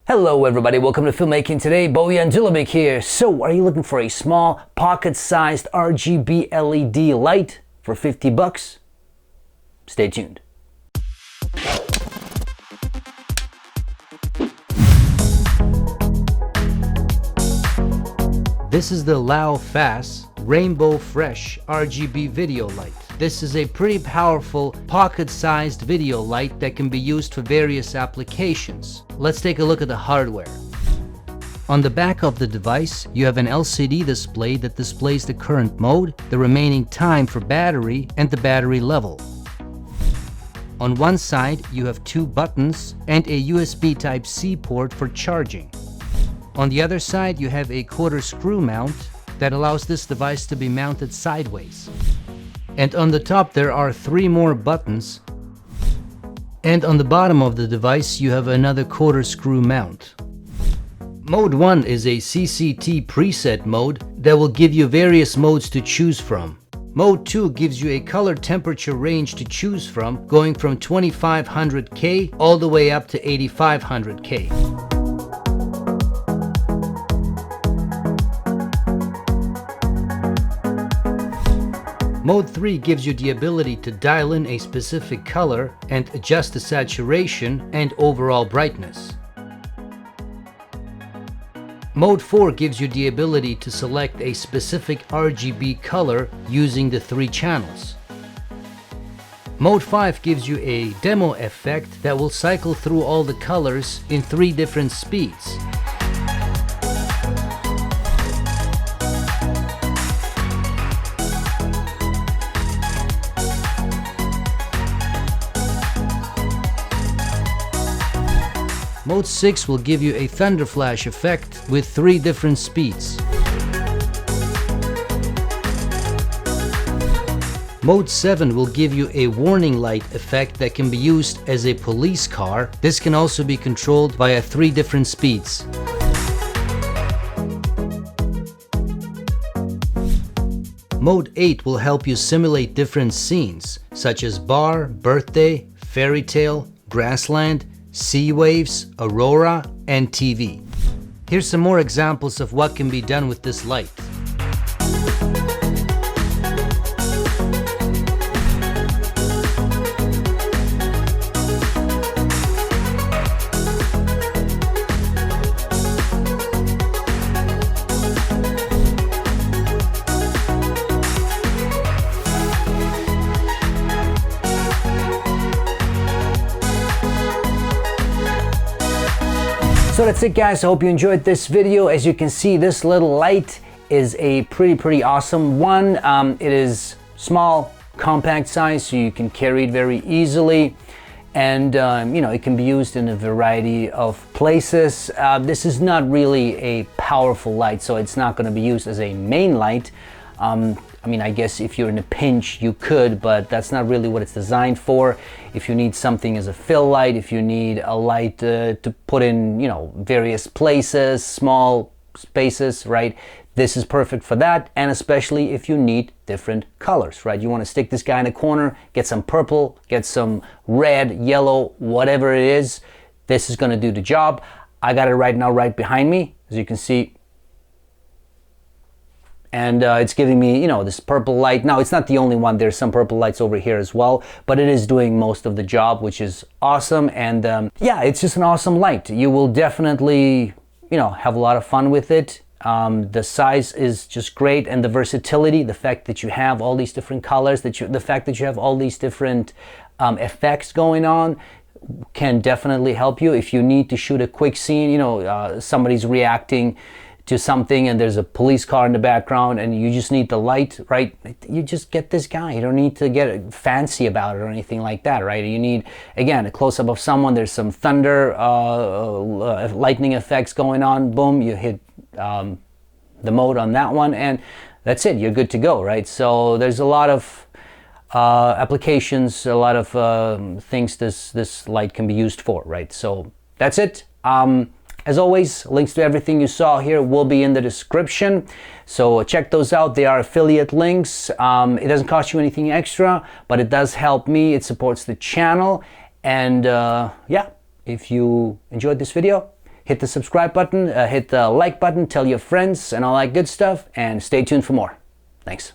Hello everybody, welcome to Filmmaking today. Bowie and Dulabic here. So, are you looking for a small, pocket-sized RGB LED light for 50 bucks? Stay tuned. This is the LAOFAS Rainbow Fresh RGB video light. This is a pretty powerful pocket-sized video light that can be used for various applications. Let's take a look at the hardware. On the back of the device, you have an LCD display that displays the current mode, the remaining time for battery, and the battery level. On one side, you have two buttons and a USB Type-C port for charging. On the other side, you have a quarter screw mount that allows this device to be mounted sideways. And on the top there are three more buttons, and on the bottom of the device you have another quarter screw mount. Mode 1 is a CCT preset mode that will give you various modes to choose from. Mode 2 gives you a color temperature range to choose from, going from 2500K all the way up to 8500K. Mode 3 gives you the ability to dial in a specific color and adjust the saturation and overall brightness. Mode 4 gives you the ability to select a specific RGB color using the three channels. Mode 5 gives you a demo effect that will cycle through all the colors in three different speeds. Mode 6 will give you a thunder flash effect with three different speeds. Mode 7 will give you a warning light effect that can be used as a police car. This can also be controlled via three different speeds. Mode 8 will help you simulate different scenes, such as bar, birthday, fairy tale, grassland, sea waves, aurora, and TV. Here's some more examples of what can be done with this light. So that's it guys, I hope you enjoyed this video. As you can see, this little light is a pretty awesome one. It is small, compact size, so you can carry it very easily. And you know, it can be used in a variety of places. This is not really a powerful light, so it's not going to be used as a main light. I mean, I guess if you're in a pinch, you could, but that's not really what it's designed for. If you need something as a fill light, if you need a light to put in, you know, various places, small spaces, right? This is perfect for that, and especially if you need different colors, right? You want to stick this guy in a corner, get some purple, get some red, yellow, whatever it is. This is going to do the job. I got it right now right behind me, as you can see. And it's giving me, you know, this purple light. Now, it's not the only one. There's some purple lights over here as well, but it is doing most of the job, which is awesome. And yeah, it's just an awesome light. You will definitely, you know, have a lot of fun with it. The size is just great, and the versatility, the fact that you have all these different colors, the fact that you have all these different effects going on can definitely help you. If you need to shoot a quick scene, you know, somebody's reacting to something and there's a police car in the background and you just need the light, right? You just get this guy. You don't need to get fancy about it or anything like that, right? You need, again, a close-up of someone. There's some thunder, lightning effects going on. Boom, you hit the mode on that one and that's it. You're good to go, right? So there's a lot of applications, a lot of things this light can be used for, right? So that's it. As always, links to everything you saw here will be in the description, so check those out. They are affiliate links. It doesn't cost you anything extra, but it does help me. It supports the channel. And yeah, if you enjoyed this video, hit the subscribe button, hit the like button, tell your friends and all that good stuff, and stay tuned for more. Thanks.